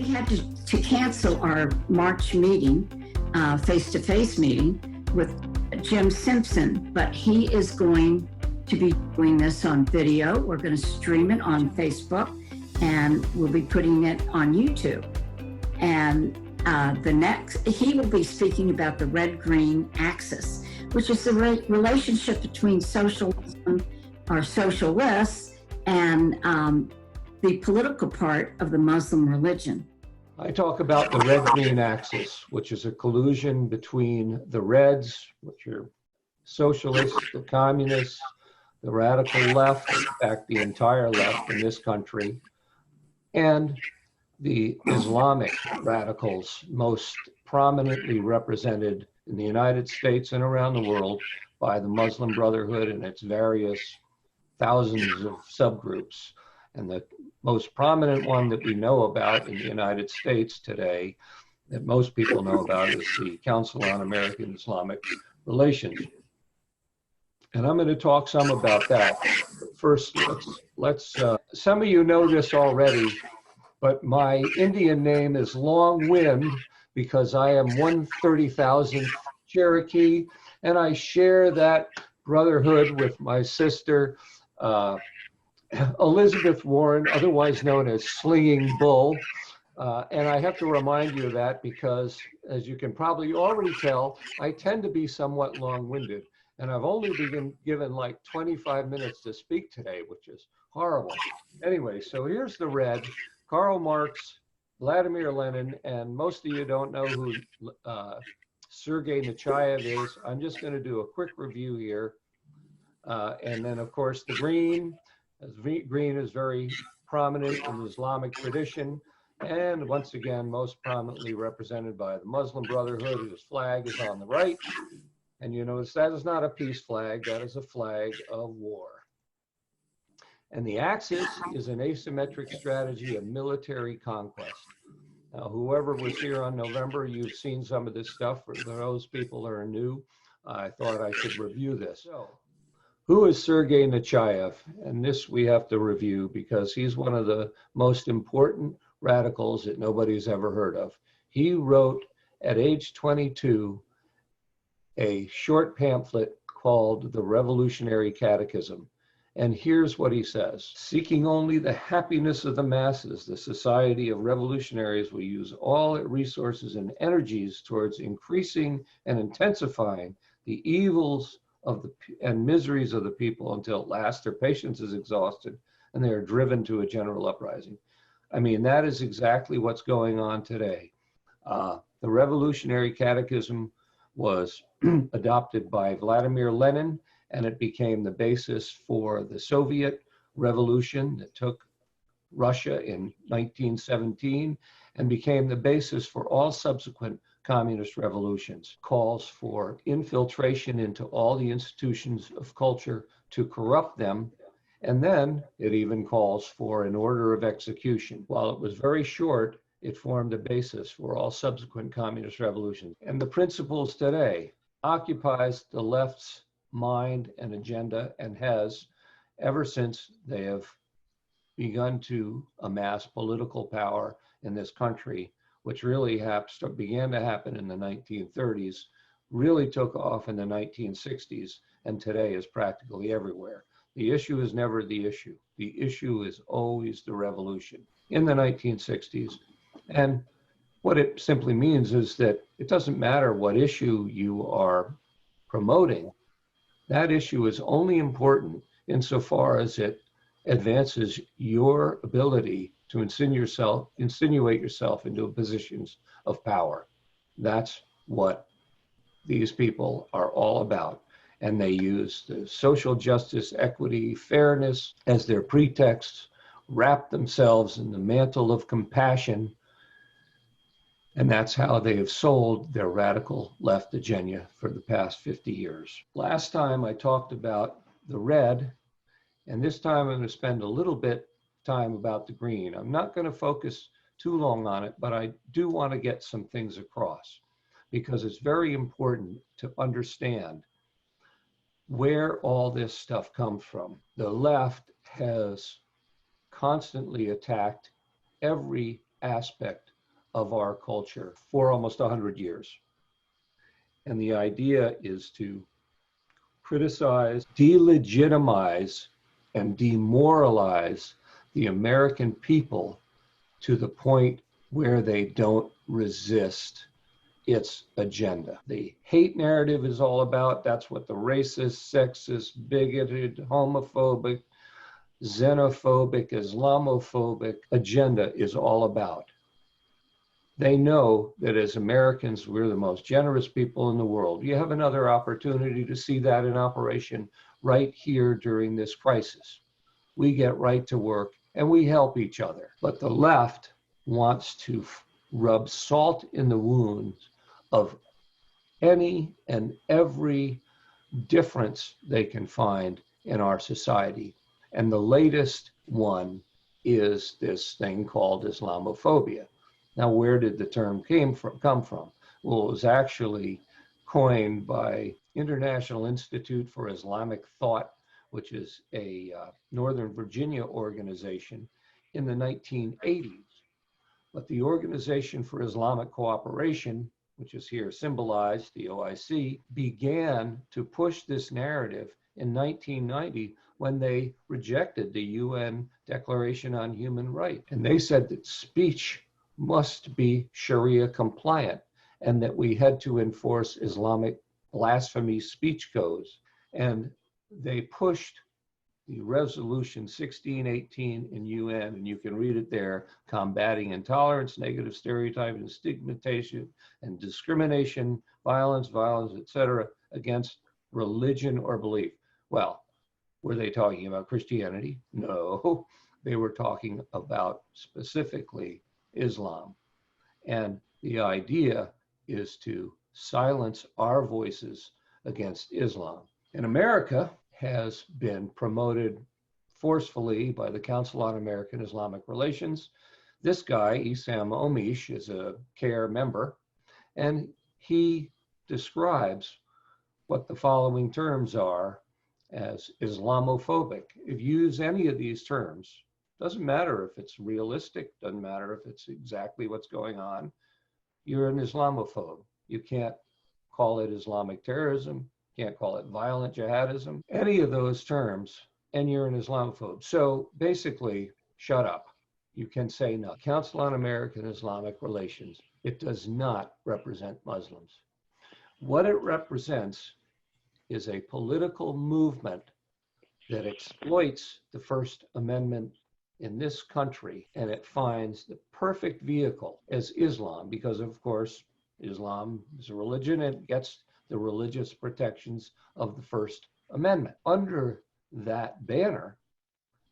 had to cancel our March meeting, face-to-face meeting with Jim Simpson, but he is going to be doing this on video. We're going to stream it on Facebook, and we'll be putting it on YouTube. And he will be speaking about the red-green axis, which is the relationship between socialism or socialists and the political part of the Muslim religion. I talk about the red-green axis, which is a collusion between the Reds, which are socialists, the communists, the radical left, in fact, the entire left in this country, and the Islamic radicals, most prominently represented in the United States and around the world by the Muslim Brotherhood and its various thousands of subgroups. And the most prominent one that we know about in the United States today, that most people know about, is the Council on American Islamic Relations. And I'm going to talk some about that. But first, let's some of you know this already, but my Indian name is Long Wind because I am 1/30,000th Cherokee, and I share that brotherhood with my sister, Elizabeth Warren, otherwise known as Slinging Bull. And I have to remind you of that because, as you can probably already tell, I tend to be somewhat long-winded. And I've only been given like 25 minutes to speak today, which is horrible. Anyway, so here's the red. Karl Marx, Vladimir Lenin, and most of you don't know who Sergei Nechayev is. I'm just going to do a quick review here. And then, of course, the green. Green is very prominent in the Islamic tradition, and once again, most prominently represented by the Muslim Brotherhood, whose flag is on the right. And you notice that is not a peace flag, that is a flag of war. And the axis is an asymmetric strategy of military conquest. Now, whoever was here on November, you've seen some of this stuff. For those people that are new, I thought I should review this. So, who is Sergei Nechayev? And this we have to review because he's one of the most important radicals that nobody's ever heard of. He wrote at age 22 a short pamphlet called The Revolutionary Catechism. And here's what he says: seeking only the happiness of the masses, the Society of Revolutionaries will use all its resources and energies towards increasing and intensifying the evils and miseries of the people until at last their patience is exhausted and they are driven to a general uprising. I mean, that is exactly what's going on today. The Revolutionary Catechism was adopted by Vladimir Lenin, and it became the basis for the Soviet Revolution that took Russia in 1917 and became the basis for all subsequent communist revolutions. Calls for infiltration into all the institutions of culture to corrupt them, and then it even calls for an order of execution. While it was very short, it formed the basis for all subsequent communist revolutions. And the principles today occupies the left's mind and agenda, and has ever since they have begun to amass political power in this country, which really began to happen in the 1930s, really took off in the 1960s, and today is practically everywhere. The issue is never the issue. The issue is always the revolution in the 1960s. And what it simply means is that it doesn't matter what issue you are promoting. That issue is only important insofar as it advances your ability to insinuate yourself into positions of power. That's what these people are all about. And they use the social justice, equity, fairness as their pretexts, wrap themselves in the mantle of compassion, and that's how they have sold their radical left agenda for the past 50 years. Last time I talked about the red, and this time I'm going to spend a little bit of time about the green. I'm not going to focus too long on it, but I do want to get some things across because it's very important to understand where all this stuff comes from. The left has constantly attacked every aspect of our culture for almost 100 years. And the idea is to criticize, delegitimize, and demoralize the American people to the point where they don't resist its agenda. The hate narrative is all about, that's what the racist, sexist, bigoted, homophobic, xenophobic, Islamophobic agenda is all about. They know that as Americans, we're the most generous people in the world. You have another opportunity to see that in operation right here during this crisis. We get right to work and we help each other. But the left wants to rub salt in the wounds of any and every difference they can find in our society. And the latest one is this thing called Islamophobia. Now, where did the term come from? Well, it was actually coined by International Institute for Islamic Thought, which is a Northern Virginia organization in the 1980s. But the Organization for Islamic Cooperation, which is here symbolized, the OIC, began to push this narrative in 1990 when they rejected the UN Declaration on Human Rights. And they said that speech must be Sharia compliant and that we had to enforce Islamic blasphemy speech codes. And they pushed the resolution 1618 in UN, and you can read it there, combating intolerance, negative stereotyping, stigmatization, and discrimination, violence, etc., against religion or belief. Well, were they talking about Christianity? No, they were talking about specifically Islam. And the idea is to silence our voices against Islam. And America has been promoted forcefully by the Council on American Islamic Relations. This guy, Issam Omish, is a CAIR member, and he describes what the following terms are as Islamophobic. If you use any of these terms, doesn't matter if it's realistic, doesn't matter if it's exactly what's going on, you're an Islamophobe. You can't call it Islamic terrorism, can't call it violent jihadism, any of those terms, and you're an Islamophobe. So basically, shut up. You can say no. Council on American Islamic Relations, it does not represent Muslims. What it represents is a political movement that exploits the First Amendment in this country, and it finds the perfect vehicle as Islam, because of course, Islam is a religion and gets the religious protections of the First Amendment. Under that banner,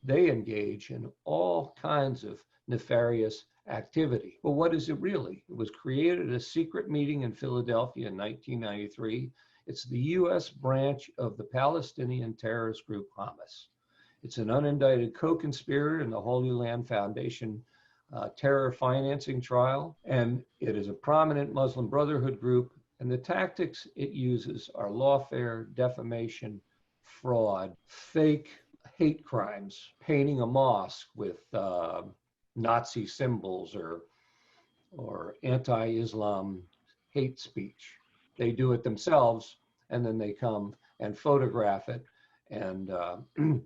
they engage in all kinds of nefarious activity. But what is it really? It was created at a secret meeting in Philadelphia in 1993. It's the U.S. branch of the Palestinian terrorist group Hamas. It's an unindicted co-conspirator in the Holy Land Foundation terror financing trial, and it is a prominent Muslim Brotherhood group. And the tactics it uses are lawfare, defamation, fraud, fake hate crimes, painting a mosque with Nazi symbols or anti-Islam hate speech. They do it themselves, and then they come and photograph it and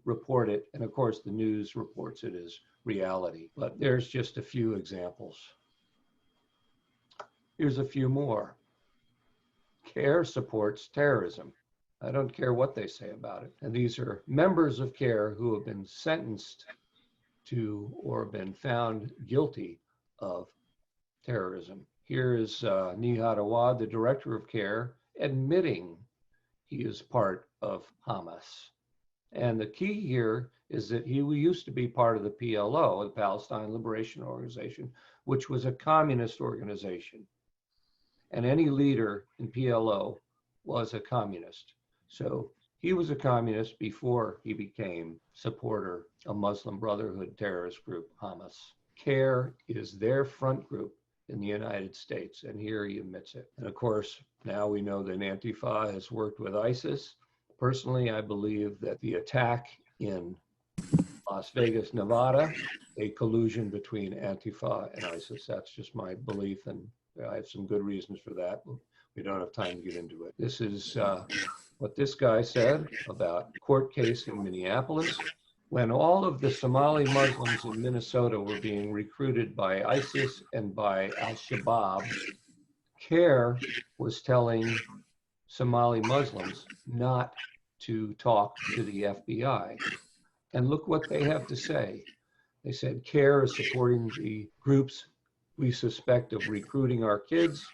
report it. And of course, the news reports it as reality. But there's just a few examples. Here's a few more. CAIR supports terrorism. I don't care what they say about it. And these are members of CAIR who have been sentenced to or been found guilty of terrorism. Here is Nihad Awad, the director of CAIR, admitting he is part of Hamas. And the key here is that he used to be part of the PLO, the Palestine Liberation Organization, which was a communist organization. And any leader in PLO was a communist. So he was a communist before he became supporter of Muslim Brotherhood terrorist group Hamas. CAIR is their front group in the United States, and here he admits it. And of course, now we know that Antifa has worked with ISIS. Personally, I believe that the attack in Las Vegas, Nevada, a collusion between Antifa and ISIS. That's just my belief, and I have some good reasons for that. We don't have time to get into it. This is what this guy said about court case in Minneapolis. When all of the Somali Muslims in Minnesota were being recruited by ISIS and by al-Shabaab, CAIR was telling Somali Muslims not to talk to the FBI. And look what they have to say. They said CAIR is supporting the groups we suspect of recruiting our kids.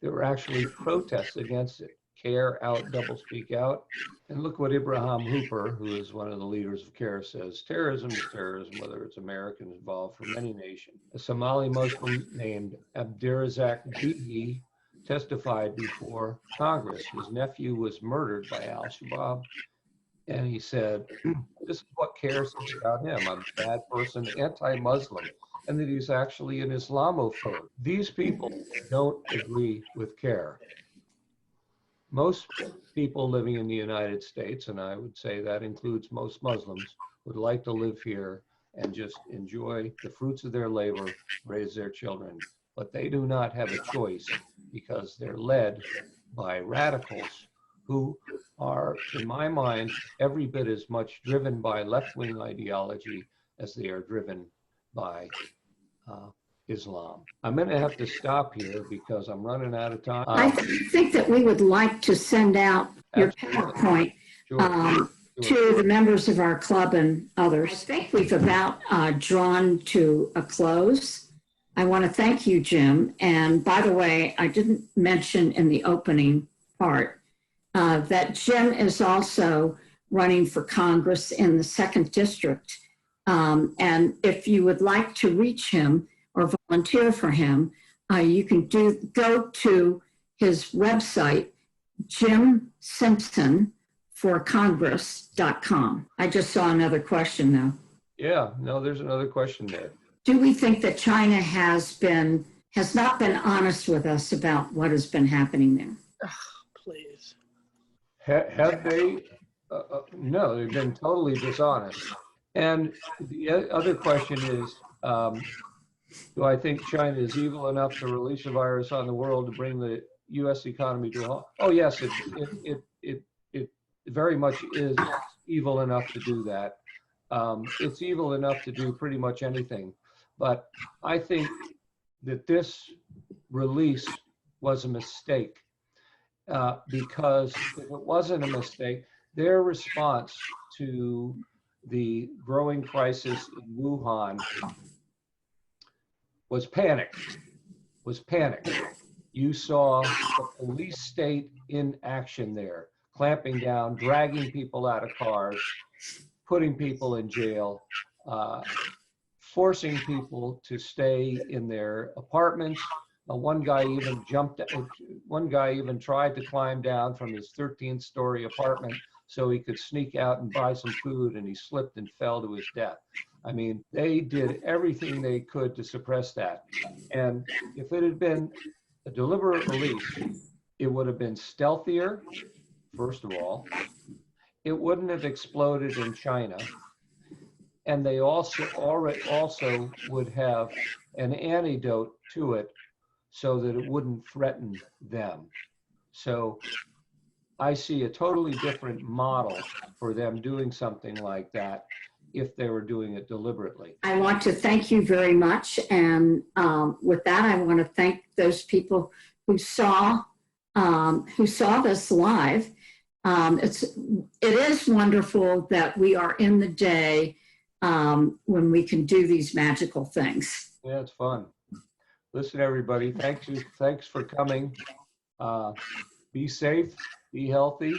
There were actually protests against it. CAIR out, doublespeak out. And look what Ibrahim Hooper, who is one of the leaders of CAIR, says. Terrorism is terrorism, whether it's Americans involved from any nation. A Somali Muslim named Abdirazak Bihi testified before Congress. His nephew was murdered by al-Shabaab. And he said, this is what CAIR says about him. I'm a bad person, anti-Muslim, and that he's actually an Islamophobe. These people don't agree with CAIR. Most people living in the United States, and I would say that includes most Muslims, would like to live here and just enjoy the fruits of their labor, raise their children. But they do not have a choice because they're led by radicals who are, in my mind, every bit as much driven by left-wing ideology as they are driven by Islam. I'm going to have to stop here because I'm running out of time. I think that we would like to send out your PowerPoint to the members of our club and others. I think we've about drawn to a close. I want to thank you, Jim. And by the way, I didn't mention in the opening part that Jim is also running for Congress in the 2nd District. And if you would like to reach him or volunteer for him, you can go to his website, jimsimpsonforcongress.com. I just saw another question though. Yeah, no, there's another question there. Do we think that China has not been honest with us about what has been happening there? Please. Have they? No, they've been totally dishonest. And the other question is, do I think China is evil enough to release a virus on the world to bring the U.S. economy to a halt? Oh, yes, it very much is evil enough to do that. It's evil enough to do pretty much anything. But I think that this release was a mistake because if it wasn't a mistake, their response to the growing crisis in Wuhan was panic. You saw the police state in action there, clamping down, dragging people out of cars, putting people in jail, forcing people to stay in their apartments. One guy even tried to climb down from his 13th-story apartment so he could sneak out and buy some food, and he slipped and fell to his death. I mean, they did everything they could to suppress that. And if it had been a deliberate release, it would have been stealthier, first of all. It wouldn't have exploded in China. And they also would have an antidote to it so that it wouldn't threaten them. So I see a totally different model for them doing something like that if they were doing it deliberately. I want to thank you very much. And with that, I want to thank those people who saw this live. It is wonderful that we are in the day when we can do these magical things. Yeah, it's fun. Listen, everybody, thanks for coming. Be safe, be healthy,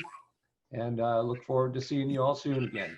and look forward to seeing you all soon again.